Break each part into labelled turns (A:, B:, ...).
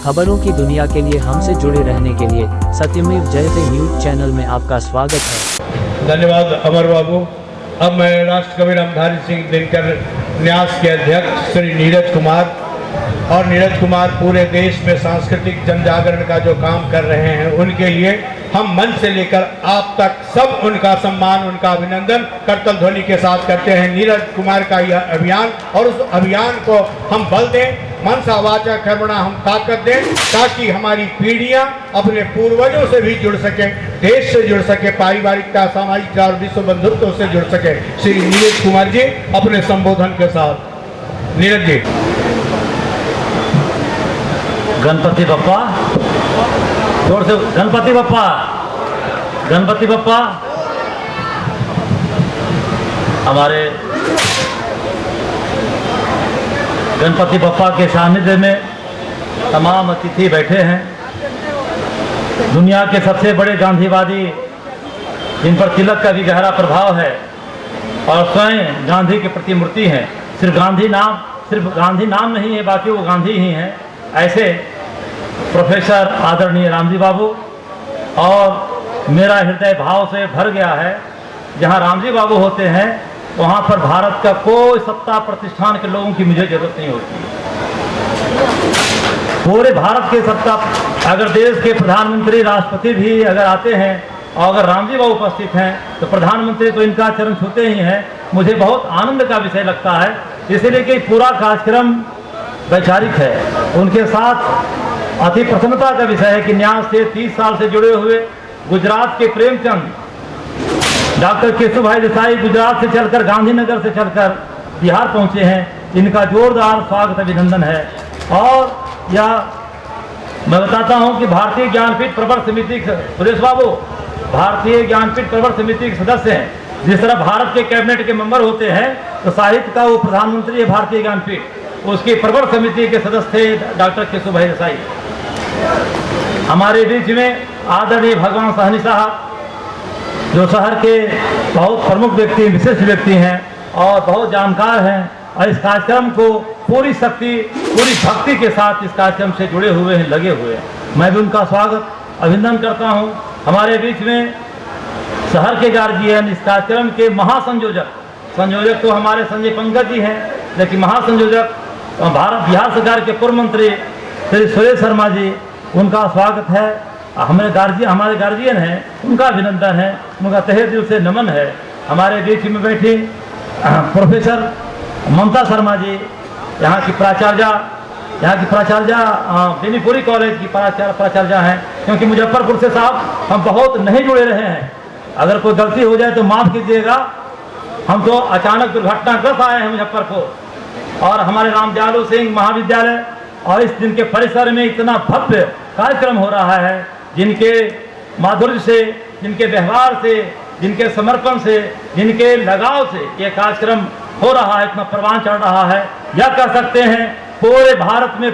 A: खबरों की दुनिया के लिए हमसे जुड़े रहने के लिए सत्यमेव जयते न्यूज चैनल में आपका स्वागत है।
B: धन्यवाद अमर बाबू। अब मैं राष्ट्र कवि रामधारी सिंह दिनकर न्यास के अध्यक्ष श्री नीरज कुमार और नीरज कुमार पूरे देश में सांस्कृतिक जन जागरण का जो काम कर रहे हैं उनके लिए हम मंच से लेकर आप तक सब उनका सम्मान, उनका अभिनंदन करतल ध्वनि के साथ करते हैं। नीरज कुमार का यह अभियान और उस अभियान को हम बल दें, मनसा वाचा कर्मणा हम ताकत दें, ताकि हमारी पीढ़ियां अपने पूर्वजों से भी जुड़ सके, देश से जुड़ सके, पारिवारिकता, सामाजिकता और विश्व बंधुत्व से जुड़ सके। श्री नीरज कुमार जी अपने संबोधन के साथ। नीरज जी।
C: गणपति बप्पा, जोर से गणपति बप्पा, गणपति बप्पा। हमारे गणपति बप्पा के सानिध्य में तमाम अतिथि बैठे हैं। दुनिया के सबसे बड़े गांधीवादी जिन पर तिलक का भी गहरा प्रभाव है और स्वयं गांधी की प्रतिमूर्ति हैं। सिर्फ गांधी नाम नहीं है, बाकी वो गांधी ही हैं। ऐसे प्रोफेसर आदरणीय रामजी बाबू, और मेरा हृदय भाव से भर गया है। जहाँ रामजी बाबू होते हैं वहाँ पर भारत का कोई सत्ता प्रतिष्ठान के लोगों की मुझे जरूरत नहीं होती। पूरे भारत के सत्ता, अगर देश के प्रधानमंत्री, राष्ट्रपति भी अगर आते हैं और अगर रामजी बाबू उपस्थित हैं तो प्रधानमंत्री तो इनका चरण छूते ही हैं। मुझे बहुत आनंद का विषय लगता है, इसलिए कि पूरा कार्यक्रम वैचारिक है। उनके साथ अति प्रसन्नता का विषय है कि न्यास से 30 साल से जुड़े हुए गुजरात के प्रेमचंद, डॉक्टर केशुभाई देसाई गुजरात से चलकर, गांधीनगर से चलकर बिहार पहुंचे हैं। इनका जोरदार स्वागत, अभिनंदन है। और यह मैं बताता हूं कि भारतीय ज्ञानपीठ प्रवर समिति, सुरेश बाबू भारतीय ज्ञानपीठ प्रवर समिति के सदस्य हैं। जिस तरह भारत के कैबिनेट के मेंबर होते हैं तो साहित्य का वो प्रधानमंत्री है भारतीय ज्ञानपीठ, उसकी प्रवर समिति के सदस्य थे डॉक्टर केशुभाई देसाई। हमारे बीच में आदरणीय भगवान साहनी साहब, जो शहर के बहुत प्रमुख व्यक्ति, विशिष्ट व्यक्ति हैं और बहुत जानकार हैं, और इस कार्यक्रम को पूरी शक्ति, पूरी भक्ति के साथ इस कार्यक्रम से जुड़े हुए हैं, लगे हुए हैं। मैं भी उनका स्वागत, अभिनंदन करता हूँ। हमारे बीच में शहर के गार्जियन, इस कार्यक्रम के संयोजक तो हमारे संजय पंकज जी हैं, लेकिन महासंयोजक बिहार सरकार के पूर्व मंत्री श्री सुरेश शर्मा जी, उनका स्वागत है। हमारे गार्जियन हैं, उनका अभिनंदन है, उनका तहे दिल से नमन है। हमारे बीच में बैठी प्रोफेसर ममता शर्मा जी, यहाँ की प्राचार्य बेनीपुरी कॉलेज की प्राचार्य हैं। क्योंकि मुजफ्फरपुर से साहब हम बहुत नहीं जुड़े रहे हैं, अगर कोई गलती हो जाए तो माफ़ कीजिएगा। हम तो अचानक दुर्घटनाग्रस्त आए हैं मुजफ्फरपुर, और हमारे रामजालू सिंह महाविद्यालय और इस दिन के परिसर में इतना भव्य कार्यक्रम हो रहा है, जिनके माधुर्य से, जिनके व्यवहार से, जिनके समर्पण से, जिनके लगाव से ये कार्यक्रम हो रहा है, इतना परवान चढ़ रहा है। यह कह सकते हैं पूरे भारत में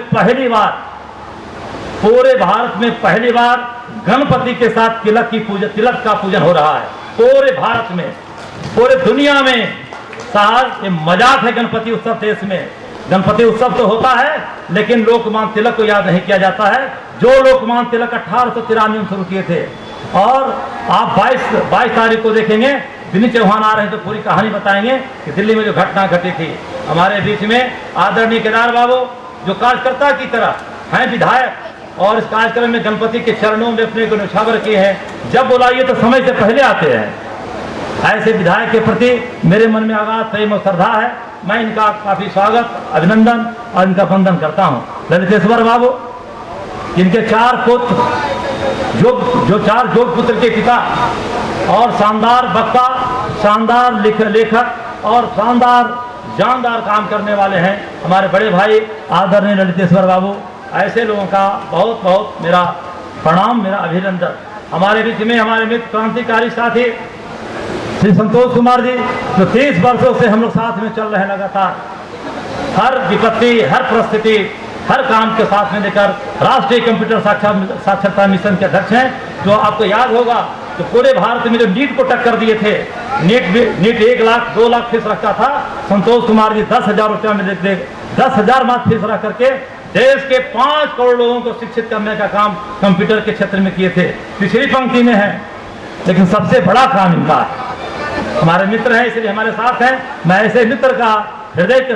C: पहली बार गणपति के साथ तिलक का पूजन हो रहा है। पूरे भारत में, पूरे दुनिया में साहब ये मजाक है गणपति उत्सव। देश में गणपति उत्सव तो होता है, लेकिन लोकमान्य तिलक को याद नहीं किया जाता है, जो लोकमान्य तिलक 1893 में शुरू किए थे। और आप 22 तारीख को देखेंगे, विनीत चौहान आ रहे हैं तो पूरी कहानी बताएंगे कि दिल्ली में जो घटना घटी थी। हमारे बीच में आदरणीय केदार बाबू, जो कार्यकर्ता की तरह हैं विधायक, और इस कार्यक्रम में गणपति के चरणों में अपने को न्यौछावर किए हैं। जब बुलाइए तो समय से पहले आते हैं। ऐसे विधायक के प्रति मेरे मन में अगाध प्रेम और श्रद्धा है। मैं इनका काफ़ी स्वागत, अभिनंदन और इनका वंदन करता हूँ। ललितेश्वर बाबू, जिनके 4 पुत्र, जो 4 जोग पुत्र के पिता, और शानदार वक्ता, शानदार लेखक और शानदार जानदार काम करने वाले हैं हमारे बड़े भाई आदरणीय ललितेश्वर बाबू। ऐसे लोगों का बहुत बहुत मेरा प्रणाम, मेरा अभिनंदन। हमारे बीच में हमारे मित्र क्रांतिकारी साथी श्री संतोष कुमार जी, जो 30 वर्षों से हम लोग साथ में चल रहे हैं लगातार, हर विपत्ति, हर परिस्थिति, हर काम के साथ में लेकर राष्ट्रीय कंप्यूटर साक्षरता मिशन के अध्यक्ष हैं। जो आपको याद होगा तो पूरे भारत में जो नीट को टक्कर दिए थे, नीट 1 लाख 2 लाख फीस रखता था, संतोष कुमार जी 10,000 रुपया में 10,000 मात्र फीस रख करके देश के 5 करोड़ लोगों को शिक्षित करने का काम कंप्यूटर के क्षेत्र में किए थे, पिछली पंक्ति में है। लेकिन सबसे बड़ा काम इनका है। हमारे मित्र हैं इसलिए हमारे साथ हैं। मैं ऐसे मित्र का हृदय से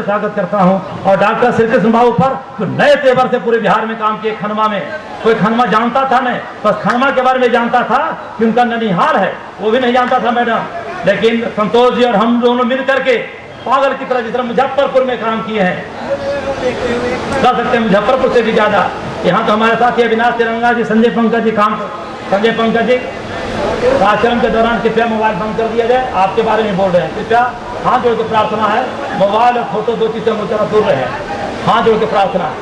C: स्वागत करता हूं। और डॉक्टर श्री कृष्ण बाबू पर जो नए तेवर से पूरे बिहार में काम किए। खनवा में कोई खनवा जानता था नहीं, बस खनवा के बारे में जानता था कि उनका ननिहाल है, वो भी नहीं जानता था मैडम। लेकिन संतोष जी और हम दोनों मिल करके पागल की तरह जिस तरह मुजफ्फरपुर में काम किए हैं, कह सकते हैं मुजफ्फरपुर से भी ज्यादा। यहाँ तो हमारे साथ अविनाश तिरंगा जी, संजय पंकज जी आश्रम के दौरान कृपया मोबाइल बंद कर दिया जाए। आपके बारे में बोल रहे हैं, कृपया हाथ जोड़ के प्रार्थना है। मोबाइल और फोटो 2 चीज़ से मुझे दूर रहे, हाथ जोड़ के प्रार्थना है।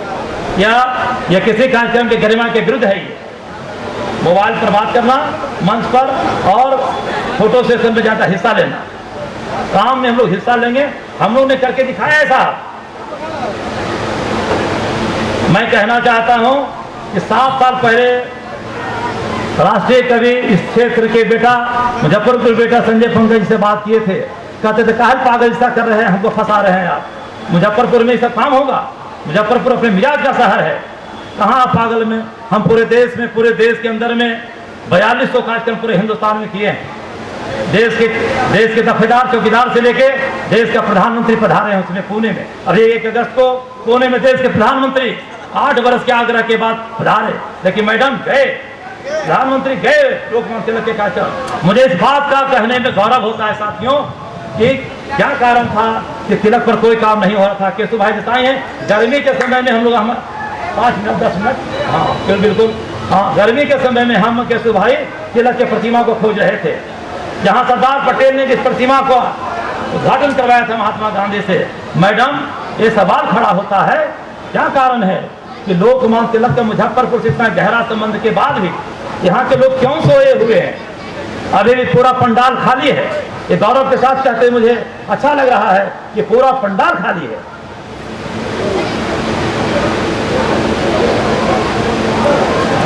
C: या किसी कार्यक्रम के गरिमा के विरुद्ध है ये मोबाइल पर बात करना मंच पर और फोटो सेशन में ज़्यादा हिस्सा लेना। काम में हम लोग हिस्सा लेंगे, हम लोग ने करके दिखाया ऐसा। मैं कहना चाहता हूं कि 7 साल पहले राष्ट्रीय कवि इस क्षेत्र के बेटा, मुजफ्फरपुर बेटा संजय पंकज से बात किए थे। कहते थे काहे पागल ऐसा कर रहे हैं, हमको फंसा रहे हैं आप। मुजफ्फरपुर में ऐसा काम होगा? मुजफ्फरपुर अपने मिजाज का शहर है। कहाँ पागल में? हम पूरे देश के अंदर में 4200 कार्यक्रम पूरे हिंदुस्तान में किए हैं। देश के दफेदार चौकीदार से लेके देश का प्रधानमंत्री पधारे हैं उसमें पुणे में। अभी 1 अगस्त को पुणे में देश के प्रधानमंत्री 8 वर्ष के आग्रह के बाद पधारे। लेकिन मैडम गए, प्रधानमंत्री गए लोकमान्य तिलक के कार्यक्रम। मुझे इस बात का कहने में गौरव होता है साथियों कि क्या कारण था कि तिलक पर कोई काम नहीं हो रहा था। केशव भाई बताए हैं गर्मी के समय में हम लोग 5 मिनट 10 मिनट हाँ बिल्कुल हाँ, गर्मी के समय में हम केशव भाई तिलक के प्रतिमा को खोज रहे थे। जहाँ सरदार पटेल ने जिस प्रतिमा को उद्घाटन करवाया था महात्मा गांधी से, मैडम ये सवाल खड़ा होता है क्या कारण है कि लोकमान्य तिलक के मुजफ्फरपुर से इतना गहरा संबंध के बाद भी यहाँ के लोग क्यों सोए हुए हैं? अभी भी पूरा पंडाल खाली है। ये गौरव के साथ कहते मुझे अच्छा लग रहा है कि पूरा पंडाल खाली है।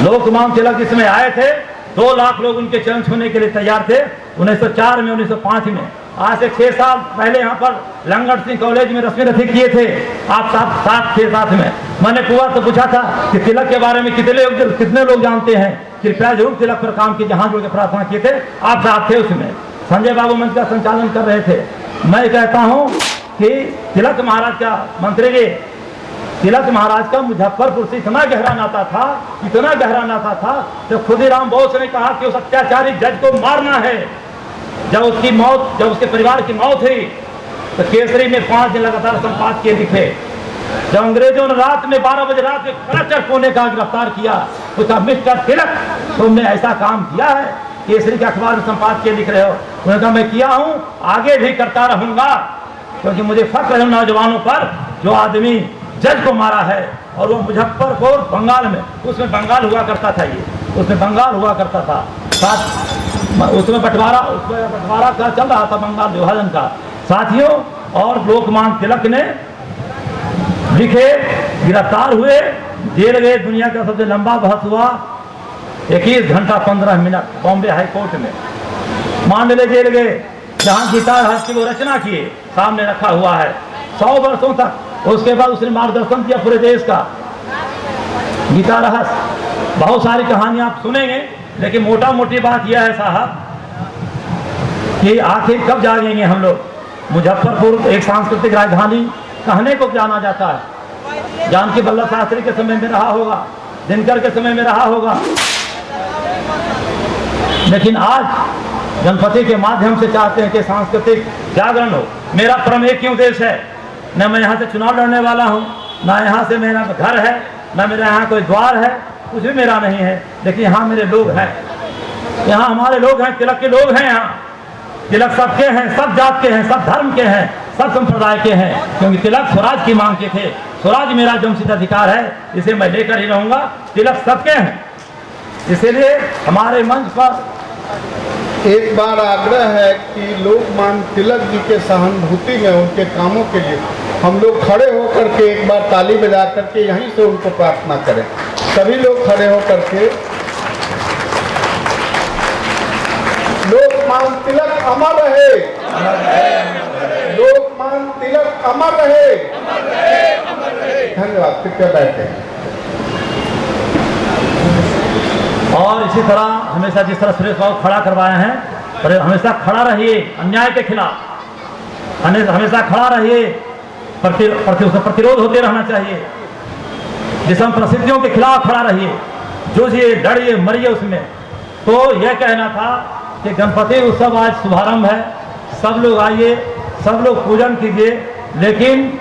C: लोकमान्य तिलक इसमें आए थे, 2 लाख लोग उनके चरण छूने के लिए तैयार थे 1904 में 1905 में। आज से 6 साल पहले यहाँ पर लंगड़ सिंह कॉलेज में रस्मी रफी किए थे आप 7 में। मैंने पूछा था कि तिलक के बारे में कितने लोग जानते हैं, कृपया जरूर तिलक पर काम की जहाँ जुड़ के प्रार्थना किए थे। आप साथ थे उसमें, संजय बाबू मंच का संचालन कर रहे थे। मैं कहता हूँ कि तिलक महाराज का मंत्री जी, तिलक महाराज का मुजफ्फरपुर से इतना गहरा नाता था तो खुदीराम बोस ने कहा कि उस अत्याचारी जज को मारना है। जब उसके परिवार की मौत हुई तो केसरी में 5 दिन लगातार संपादकीय लिखे। जब अंग्रेजों ने रात में 12 बजे रात में कलेक्टर कोने का गिरफ्तार किया तो कहा मिस्टर तिलक तुमने ऐसा काम किया है, केसरी के अखबार में संपादकीय लिख रहे हो। उन्होंने कहा मैं किया हूँ, आगे भी करता रहूंगा, क्योंकि मुझे फख्र है नौजवानों पर जो आदमी जज को मारा है। और वो मुजफ्फरपुर बंगाल में, उसमें बंगाल हुआ करता था, उसमें बंटवारा का चल रहा था, बंगाल विभाजन का साथियों। और लोकमान्य तिलक ने लिखे, गिरफ्तार हुए, जेल गए। दुनिया का सबसे लंबा बहस हुआ 21 घंटा 15 मिनट बॉम्बे हाई कोर्ट में। मांडले जेल गए जहाँ गीता रहस्य की वो रचना किए, सामने रखा हुआ है 100 वर्षों तक। उसके बाद उसने मार्गदर्शन किया पूरे देश का, गीता रहस्य। बहुत सारी कहानियां आप सुनेंगे, लेकिन मोटा मोटी बात यह है साहब कि आखिर कब जागेंगे हम लोग। मुजफ्फरपुर एक सांस्कृतिक राजधानी कहने को जाना जाता है। जानकी वल्लभ शास्त्री के समय में रहा होगा, दिनकर के समय में रहा होगा, लेकिन आज गणपति के माध्यम से चाहते हैं कि सांस्कृतिक जागरण हो। मेरा परम एक ही उद्देश्य है, न मैं यहाँ से चुनाव लड़ने वाला हूँ, ना यहाँ से मेरा घर है, ना मेरा यहाँ कोई द्वार है, कुछ भी मेरा नहीं है, लेकिन यहाँ मेरे लोग हैं, यहाँ हमारे लोग हैं, तिलक के लोग हैं। यहाँ तिलक सबके हैं, सब जात के हैं, सब धर्म के हैं, सब संप्रदाय के हैं, क्योंकि तिलक स्वराज की मांग के थे। स्वराज मेरा जन्मसिद्ध अधिकार है, इसे मैं लेकर ही रहूंगा। तिलक सबके हैं, इसीलिए हमारे मंच पर
D: एक बार आग्रह है कि लोकमान्य तिलक जी के सहानुभूति में, उनके कामों के लिए हम लोग खड़े होकर के एक बार ताली बजा करके यहीं से उनको प्रार्थना करें। सभी लोग खड़े होकर के लोकमान्य तिलक अमर रहे, लोकमान्य तिलक अमर रहे। धन्यवाद। कृपया बैठे।
C: और इसी तरह हमेशा जिस तरह सुरेश बाबू खड़ा करवाए हैं, और हमेशा खड़ा रहिए अन्याय के खिलाफ, हमेशा खड़ा रहिए, प्रतिरोध होते रहना चाहिए। जिसम परिस्थितियों के खिलाफ खड़ा रहिए, जूझिए, लड़िए, मरिए उसमें। तो यह कहना था कि गणपति उत्सव आज शुभारंभ है, सब लोग आइए, सब लोग पूजन कीजिए, लेकिन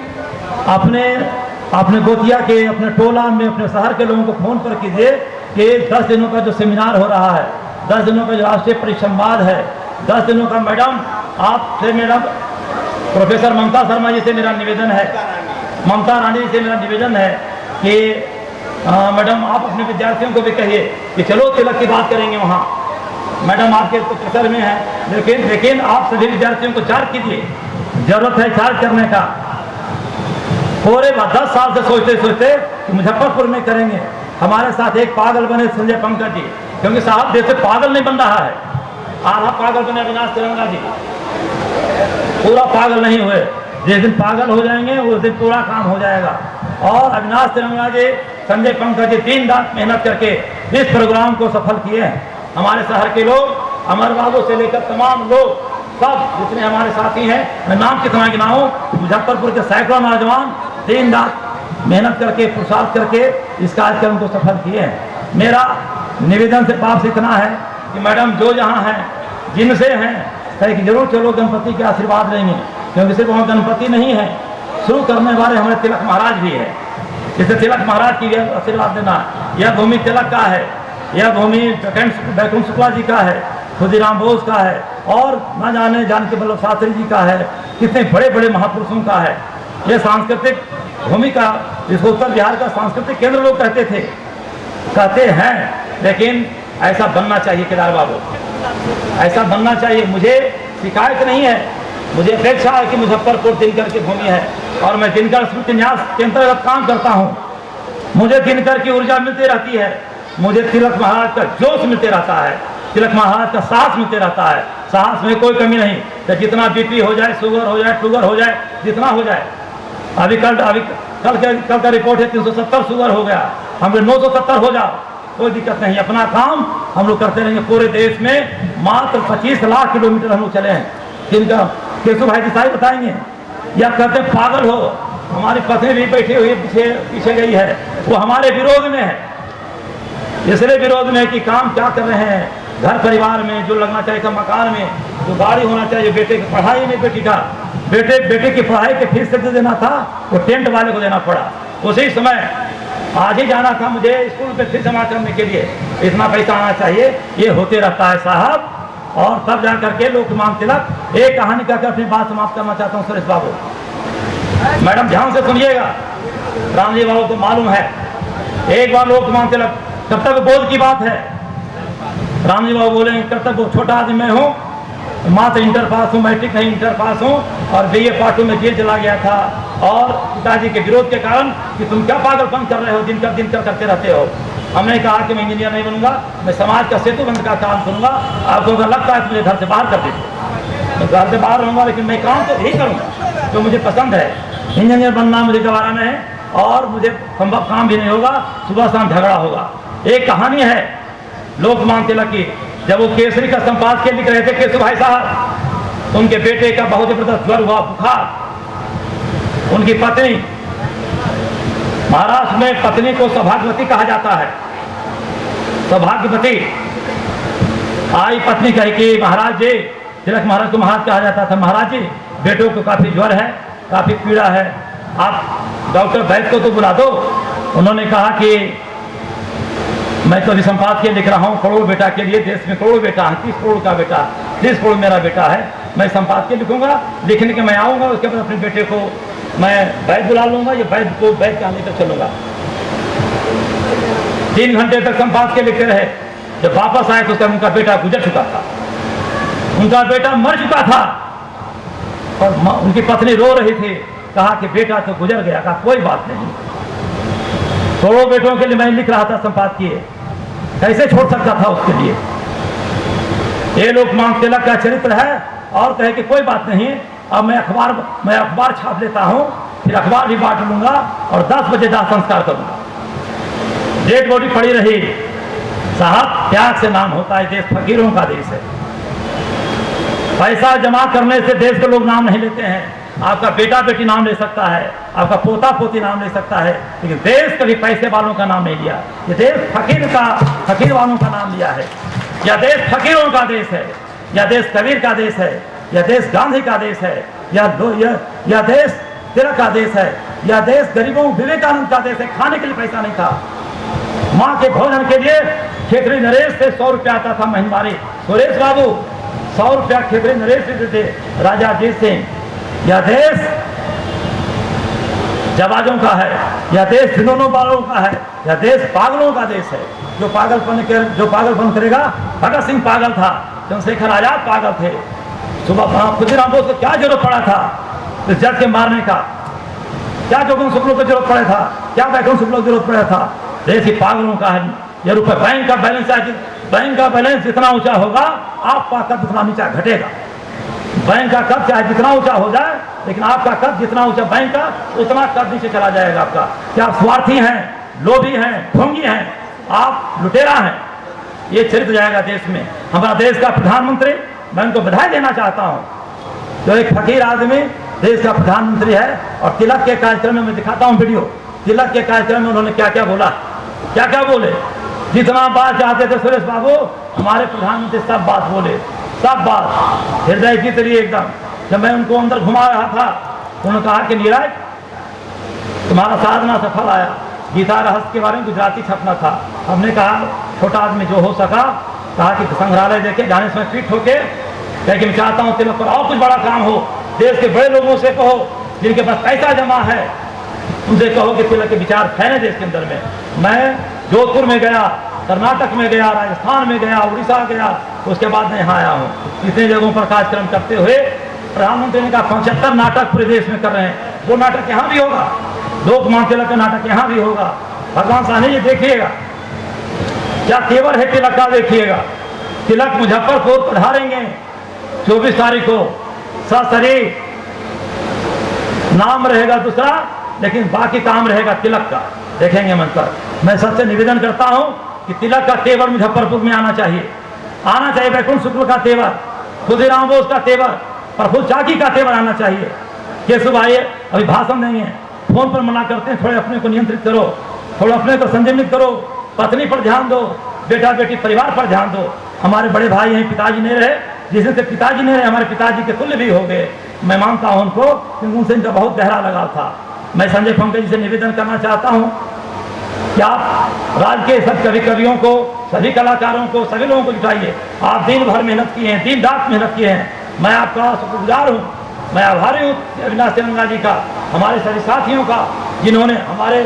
C: अपने गोतिया के, अपने टोला में, अपने शहर के लोगों को फोन पर कीजिए कि 10 दिनों का जो सेमिनार हो रहा है, 10 दिनों का जो राष्ट्रीय परिसंवाद है, 10 दिनों का मैडम आपसे, मैडम प्रोफेसर ममता शर्मा जी से मेरा निवेदन है, ममता रानी जी से मेरा निवेदन है कि मैडम आप अपने विद्यार्थियों को भी कहिए कि चलो तिलक की बात करेंगे वहाँ। मैडम आपके तो प्रेशर में है, लेकिन आप सभी विद्यार्थियों को चार्ज कीजिए, जरूरत है चार्ज करने का। पूरे 10 साल से सोचते सोचते कि मुजफ्फरपुर में करेंगे। हमारे साथ एक पागल बने संजय पंकज जी, क्योंकि साहब जैसे पागल नहीं बन रहा है, आधा पागल बने अविनाश तिरंगा जी, पूरा पागल नहीं हुए। जिस दिन पागल हो जाएंगे उस दिन पूरा काम हो जाएगा। और अविनाश तिरंगा जी, संजय पंकज जी दिन रात मेहनत करके इस प्रोग्राम को सफल किए हैं। हमारे शहर के लोग, अमर बाबू से लेकर तमाम लोग, सब जितने हमारे साथी हैं, मैं नाम कितना गिनाऊं, मुजफ्फरपुर के सैकड़ों नौजवान दिन रात मेहनत करके, पुरुषार्थ करके इस कार्यक्रम को सफल किए हैं। मेरा निवेदन से आपसे इतना है कि मैडम जो जहाँ हैं, जिनसे हैं, कहे कि जरूर चलो गणपति के आशीर्वाद लेंगे, क्योंकि सिर्फ वहाँ गणपति नहीं है, शुरू करने वाले हमारे तिलक महाराज भी है। इसे तिलक महाराज की आशीर्वाद देना। यह भूमि तिलक का है, यह भूमि बैकुंठ शुक्ला जी का है, खुदीराम बोस का है, और न जाने जानकी वल्लभ शास्त्री जी का है, कितने बड़े बड़े महापुरुषों का है। यह सांस्कृतिक भूमि का, जिसको उत्तर बिहार का सांस्कृतिक केंद्र लोग कहते हैं, लेकिन ऐसा बनना चाहिए केदार बाबू, ऐसा बनना चाहिए। मुझे शिकायत नहीं है, मुझे अपेक्षा है कि मुजफ्फरपुर दिनकर की भूमि है, और मैं दिनकर स्मृति न्यास के अंतर्गत काम करता हूँ। मुझे दिनकर की ऊर्जा मिलती रहती है, मुझे तिलक महाराज का जोश मिलते रहता है, तिलक महाराज का साहस मिलते रहता है। साहस में कोई कमी नहीं, तो जितना बीपी हो जाए, शुगर हो जाए, शुगर हो जाए, जितना हो जाए। अभी कल का रिपोर्ट है 370 शुगर हो गया, हम 970 हो जाओ, कोई दिक्कत नहीं। अपना काम हम लोग करते रहेंगे। पूरे देश में मात्र 25 लाख किलोमीटर हम लोग चले हैं। जिनका केशव भाई देसाई बताएंगे, या कहते पागल हो, हमारी पत्नी भी बैठी हुई पीछे गई है, वो हमारे विरोध में है। इसलिए विरोध में कि काम क्या कर रहे हैं, घर परिवार में जो लगना चाहिए था, मकान में जो गाड़ी होना चाहिए, बेटे की पढ़ाई में, बेटे की पढ़ाई के फीस से देना था, वो टेंट वाले को देना पड़ा। उसी समय आज ही जाना था मुझे स्कूल पे फीस जमा करने के लिए, इतना पैसा आना चाहिए। ये होते रहता है साहब। और तब जा करके लोकमान्य तिलक, एक कहानी कहकर अपनी बात समाप्त करना चाहता हूँ। सुरेश बाबू, मैडम ध्यान से सुनिएगा, रामजी बाबू को मालूम है। एक बार लोकमान्य तिलक, कर्तव्य बोध की बात है, रामजी बाबू बोले कर्तव्य, छोटा आदमी मैं हूँ, मात्र इंटर पास हूँ, मैट्रिक नहीं इंटर पास हूँ, और BA पार्ट 2 में जेल चला गया था, और पिताजी के विरोध के कारण कि तुम क्या पागलपन कर रहे हो, दिन कर करते रहते हो। हमने कहा कि मैं इंजीनियर नहीं बनूंगा, मैं समाज का सेतुबंध का काम करूंगा। आपको अगर लगता है तो मुझे घर से बाहर कर दीजिए, मैं घर से बाहर रहूँगा, लेकिन मैं काम तो यही करूँगा जो मुझे पसंद है। इंजीनियर बनना मुझे गवारा में है, और मुझे संभव काम भी नहीं होगा, सुबह शाम झगड़ा होगा। एक कहानी है लोकमान्य तिलक की, जब वो केसरी का संपादकीय लिख रहे थे केशव भाई साहब, उनके बेटे का बहुत जबरदस्त ज्वर हुआ, बुखार। उनकी पत्नी, महाराष्ट्र में पत्नी को सौभाग्यवती कहा जाता है, सौभाग्यवती आई पत्नी कही कि महाराज जी, तिलक महाराज को महाराज कहा जाता था, महाराज जी बेटों को काफी ज्वर है, काफी पीड़ा है, आप डॉक्टर वैद्य को तो बुला दो। उन्होंने कहा कि मैं तो अभी संपादकीय लिख रहा हूँ करोड़ बेटा के लिए, देश में करोड़ बेटा है, 30 करोड़ का बेटा, 30 करोड़ मेरा बेटा है, मैं संपादकीय लिखूंगा, लिखने के मैं आऊँगा, उसके बाद अपने बेटे को मैं वैद्य बुला लूंगा, ये वैद्य को वैद्य का लेकर चलूंगा। 3 घंटे तक संपादकीय लिखते रहे। जब वापस आए तो उसका उनका बेटा गुजर चुका था, उनका बेटा मर चुका था, और उनकी पत्नी रो रही थी। कहा कि बेटा तो गुजर गया। कहा कोई बात नहीं, करोड़ों बेटों के लिए मैं लिख रहा था संपादकीय, कैसे छोड़ सकता था उसके लिए। ये लोकमान्य तिलक का चरित्र है। और कहे कि कोई बात नहीं, अब मैं अखबार छाप लेता हूँ, फिर अखबार भी बांट लूंगा और 10 बजे दाह संस्कार करूंगा। डेड बॉडी पड़ी रही। साहब, त्याग से नाम होता है। देश फकीरों का देश है। पैसा जमा करने से देश के लोग नाम नहीं लेते हैं। आपका बेटा बेटी नाम ले सकता है, आपका पोता पोती नाम ले सकता है, लेकिन देश कभी पैसे वालों का नाम नहीं लिया। ये देश फकीर वालों का नाम लिया है। यह देश फकीरों का देश है। यह देश कबीर का देश है। यह देश गांधी का देश है। यह देश तिलक का देश है। यह देश गरीबों विवेकानंद का देश है। खाने के लिए पैसा नहीं था। माँ के भोजन के लिए खेतरी नरेश से 100 रुपया आता था महीनवारी। सुरेश बाबू 100 रुपया खेतरी नरेश से देते राजा अजीत सिंह। यह देश जवाजों का है। यह देश जुनूनों वालों का है। यह देश पागलों का देश है। जो पागलपन करेगा, भगत सिंह पागल था, चंद्रशेखर आजाद पागल थे। सुबह खुदीराम बोस को क्या जरूरत पड़ा था इस जज के मारने का? क्या जोगन शुक्लों को जरूरत पड़ा था? क्या बैकन शुक्लों को जरूरत पड़ा था? देश ही पागलों का है। ये रुपये बैंक का बैलेंस जितना ऊंचा होगा, आपका कद उतना नीचा घटेगा। बैंक का कद चाहे जितना ऊंचा हो जाए, लेकिन आपका कद जितना ऊंचा बैंक का, उतना कद नीचे चला जाएगा आपका। क्या आप स्वार्थी हैं, लोभी हैं, ढोंगी हैं, आप लुटेरा हैं? ये चरित्र जाएगा देश में। हमारा देश का प्रधानमंत्री, मैं उनको बधाई देना चाहता हूँ। जो एक फकीर आदमी देश का प्रधानमंत्री है। और तिलक के कार्यक्रम में मैं दिखाता हूँ वीडियो। तिलक के कार्यक्रम में उन्होंने क्या क्या बोला, क्या क्या बोले। जितना बात चाहते थे सुरेश बाबू, हमारे प्रधानमंत्री सब बात बोले, सब बात हृदय की तरह एकदम। जब मैं उनको अंदर घुमा रहा था, उन्होंने कहा कि नीरज, तुम्हारा साधना सफल आया। गीता रहस्य के बारे में गुजराती छपना था। हमने कहा छोटा आदमी जो हो सका, कहा कि संग्रहालय देखे, जाने समय ट्वीट होके कहे मैं चाहता हूँ तिलक पर और कुछ बड़ा काम हो। देश के बड़े लोगों से कहो, जिनके पास पैसा जमा है, उनसे कहो कि तिलक के विचार फैले देश के अंदर में। मैं जोधपुर में गया, कर्नाटक में गया, राजस्थान में गया, उड़ीसा गया, उसके बाद मैं यहाँ आया हूँ। इतने जगहों पर कार्यक्रम करते हुए प्रधानमंत्री ने कहा 75 नाटक पूरे देश में कर रहे हैं। वो नाटक यहाँ भी होगा, लोकमान्य तिलक का नाटक यहाँ भी होगा। भगवान साहनी ये देखिएगा क्या तेवर है तिलक का, देखिएगा। तिलक मुजफ्फरपुर पधारेंगे 24 तारीख को। सशरीर नाम रहेगा दूसरा, लेकिन बाकी काम रहेगा तिलक का। देखेंगे मन पर। मैं सबसे निवेदन करता हूं कि तिलक का तेवर मुजफ्फरपुर में आना चाहिए। आना चाहिए वैकुंठ शुक्ल का तेवर, खुदीराम बोस का तेवर, प्रफुल्ल चाकी का तेवर आना चाहिए। केशव भाई अभी भाषण देंगे, फोन पर मना करते हैं। थोड़े अपने को नियंत्रित करो, थोड़ा अपने को संयमित करो, पत्नी पर ध्यान दो, बेटा बेटी परिवार पर ध्यान दो। हमारे बड़े भाई हैं, पिताजी नहीं रहे, जिस दिन से पिताजी नहीं रहे, हमारे पिताजी के तुल्य भी हो गए। मैं मानता हूं उनको, क्योंकि उनसे इनका बहुत गहरा लगाव था। मैं संजय पंकज जी से निवेदन करना चाहता हूं कि आप राज्य के सब कवियों को, सभी कलाकारों को, सभी लोगों को जुटाइए। आप दिन भर मेहनत किए हैं, दिन रात मेहनत किए हैं। मैं आपका शुक्रगुजार हूँ, मैं आभारी हूँ अविनाश तेलंगा जी का, हमारे सभी साथियों का, जिन्होंने हमारे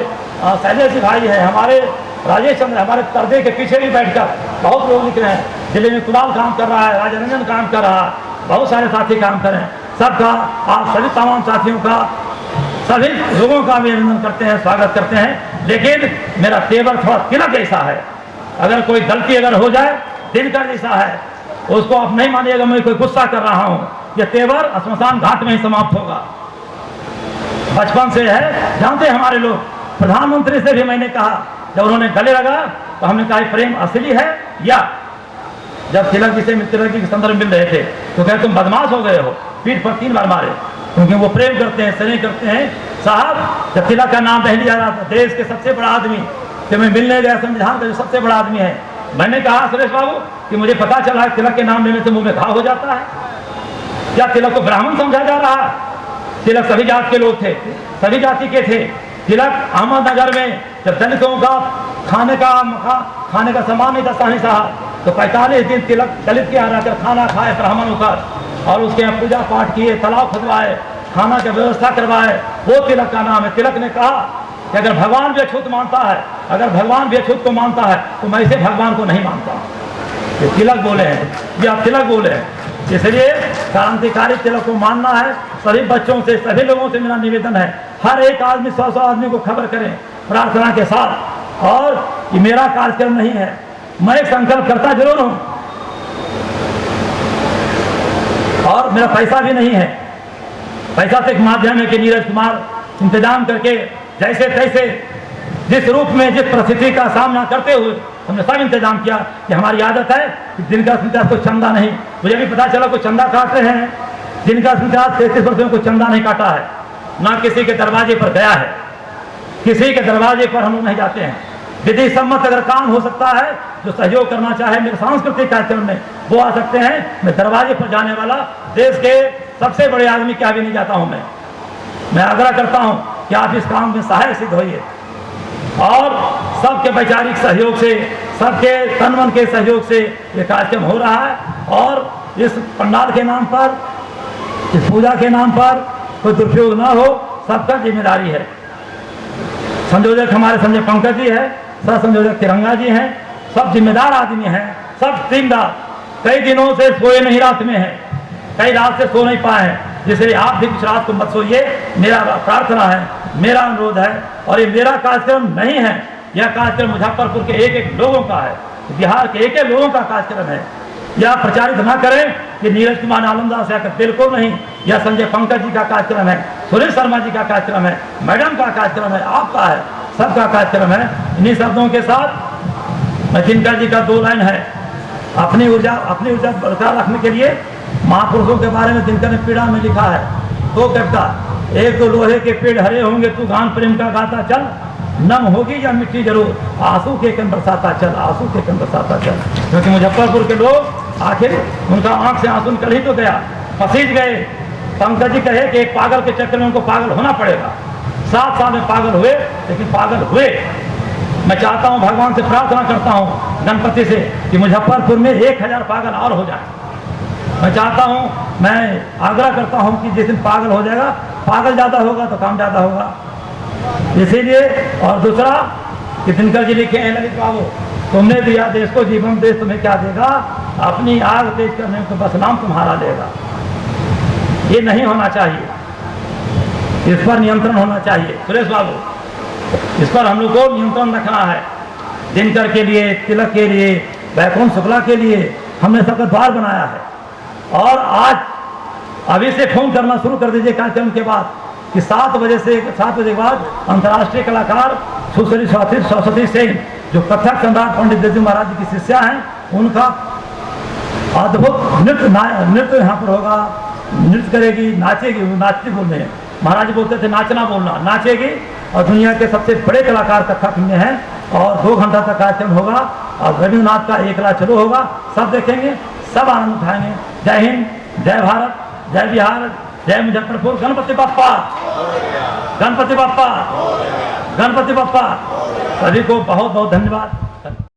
C: शैलेश भाई हैं, हमारे राजेश चंद्र, हमारे पर्दे के पीछे भी बैठकर बहुत लोग लिख रहे हैं। दिल्ली में कुणाल काम कर रहा है, राजा रंजन काम कर रहा है, बहुत सारे साथी काम कर रहे हैं। सबका, आप सभी तमाम साथियों का, सभी लोगों का अभिनंदन करते हैं, स्वागत करते हैं। लेकिन मेरा तेवर थोड़ा तिलक जैसा है। अगर कोई गलती अगर हो जाए, दिनकर जैसा है, उसको आप नहीं मानिएगा मैं कोई गुस्सा कर रहा हूँ। यह तेवर श्मशान घाट में ही समाप्त होगा। बचपन से है, जानते हैं हमारे लोग। प्रधानमंत्री से भी मैंने कहा, जब उन्होंने गले लगा तो हमने कहा प्रेम असली है या, जब तिलक जी से तिलक जी के संदर्भ मिल रहे थे तो कहे तुम बदमाश हो गए हो, पीठ पर 3 बार मारे, क्योंकि वो प्रेम करते हैं, स्नेह करते हैं। साहब, जब तिलक का नाम नहीं लिया रहा था, देश के सबसे बड़ा आदमी कि मैं मिलने गया, संविधान का जो सबसे बड़ा आदमी है, मैंने कहा सुरेश बाबू कि मुझे पता चला है तिलक के नाम लेने से मुंह में घाव हो जाता है। क्या तिलक को ब्राह्मण समझा जा रहा है? तिलक सभी जात के लोग थे, सभी जाति के थे। तिलक अहमदनगर में जब दलितों का खाने का सामान नहीं था साहनी साहब, तो 45 दिन तिलक दलित के यहाँ रहकर खाना खाए ब्राह्मण होकर, और उसके यहाँ पूजा पाठ किए, तालाब खुदवाए, खाना की व्यवस्था करवाए। वो तिलक का नाम है। तिलक ने कहा कि अगर भगवान भी अछूत मानता है, अगर भगवान भी अछूत को मानता है, तो मैं इसे भगवान को नहीं मानता। ये तिलक बोले हैं, ये आप तिलक बोले हैं। इसलिए क्रांतिकारी तिलक को मानना है। सभी बच्चों से, सभी लोगों से मेरा निवेदन है, हर एक आदमी 100 आदमी को खबर करें प्रार्थना के साथ। और ये मेरा कार्यक्रम नहीं है, मैं एक संकल्प करता जरूर हूं, और मेरा पैसा भी नहीं है। पैसा तो एक माध्यम है कि नीरज कुमार इंतजाम करके जैसे तैसे जिस रूप में जिस परिस्थिति का सामना करते हुए हमने सब इंतजाम किया कि हमारी आदत है कि दिन का संचार को चंदा नहीं, मुझे भी पता चला कोई चंदा काट रहे हैं। दिन का संचार 33 वर्षों में कोई चंदा नहीं काटा है, ना किसी के दरवाजे पर गया है, किसी के दरवाजे पर हम लोग नहीं जाते हैं। विधि सम्मत अगर काम हो सकता है, जो सहयोग करना चाहे मेरे सांस्कृतिक कार्यक्रम में वो आ सकते हैं। मैं दरवाजे पर जाने वाला देश के सबसे बड़े आदमी क्या भी नहीं जाता हूं। मैं आग्रह करता हूं कि आप इस काम में सहायक सिद्ध होइए और सबके वैचारिक सहयोग से, सबके तन मन के सहयोग से ये कार्यक्रम हो रहा है। और इस पंडाल के नाम पर, इस पूजा के नाम पर कोई दुरुपयोग ना हो, सबका जिम्मेदारी है। संयोजक हमारे संजय पंकज जी है, सह संयोजक तिरंगा जी हैं, सब जिम्मेदार आदमी हैं, सब दिन रात कई दिनों से सोए नहीं, रात में हैं, कई रात से सो नहीं पाए हैं। इसलिए आप भी कुछ रात को मत सोइए, मेरा प्रार्थना है, मेरा अनुरोध है। और ये मेरा कार्यक्रम नहीं है, यह कार्यक्रम मुजफ्फरपुर के एक एक लोगों का है, बिहार के एक एक लोगों का कार्यक्रम है। यह प्रचारित न करें कि नीरज कुमार नालंदा से आकर, बिल्कुल नहीं। यह संजय पंकज जी का कार्यक्रम है, सुरेश शर्मा जी का कार्यक्रम है, मैडम का कार्यक्रम है, आपका है, सबका कार्यक्रम है। इन्हीं शब्दों के साथ मैं दिनकर जी का 2 लाइन है, अपनी ऊर्जा बरकरार रखने के लिए महापुरुषों के बारे में दिनकर ने पीड़ा में लिखा है 2 कविता। एक तो लोहे के पेड़ हरे होंगे, तू गान प्रेम का गाता चल, नम होगी या मिट्टी जरूर, आंसू के कण बरसाता चल, आंसू के कण बरसाता चल। क्योंकि मुजफ्फरपुर के लोग आखिर उनका आंख से आंसू निकल ही तो गया, पसीज गए। पंकज जी कहे कि एक पागल के चक्कर में उनको पागल होना पड़ेगा। 7 साल में पागल हुए, लेकिन पागल हुए। मैं चाहता हूं, भगवान से प्रार्थना करता हूं, गणपति से, कि मुजफ्फरपुर में 1000 पागल और हो जाए। मैं चाहता हूं, मैं आग्रह करता हूं कि जिस दिन पागल हो जाएगा, पागल ज़्यादा होगा तो काम ज़्यादा होगा। इसीलिए, और दूसरा कि दिनकर जी लिखे हैं, ललित बाबू, तुमने दिया देश को जीवन, देश तुम्हें क्या देगा, अपनी आग तेज करने को बस नाम तुम्हारा देगा। ये नहीं होना चाहिए, इस पर नियंत्रण होना चाहिए। सुरेश बाबू, इस पर हम लोग को नियंत्रण रखना है। दिनकर के लिए, तिलक के लिए, वैकुंठ शुक्ला के लिए हमने सबका द्वार बनाया है। और आज अभी से फोन करना शुरू कर दीजिए कार्यक्रम के बाद कि 7 बजे के बाद अंतर्राष्ट्रीय कलाकार सुश्री सरस्वती सेन, जो कथक सम्राट पंडित बिरजू महाराज जी की शिष्या हैं, उनका अद्भुत नृत्य यहाँ पर होगा। नृत्य करेगी, नाचेगी, नाचती बोलते हैं, महाराज बोलते थे नाचना बोलना, नाचेगी। और दुनिया के सबसे बड़े कलाकार कथक में हैं। और 2 घंटा तक कार्यक्रम होगा और रविन्द्रनाथ का एकला चलो होगा, सब देखेंगे, सब आनंद उठाएंगे। जय हिंद, जय भारत, जय बिहार, जय मुजफ्फरपुर। गणपति बप्पा, गणपति बप्पा, गणपति बप्पा। सभी को बहुत बहुत धन्यवाद।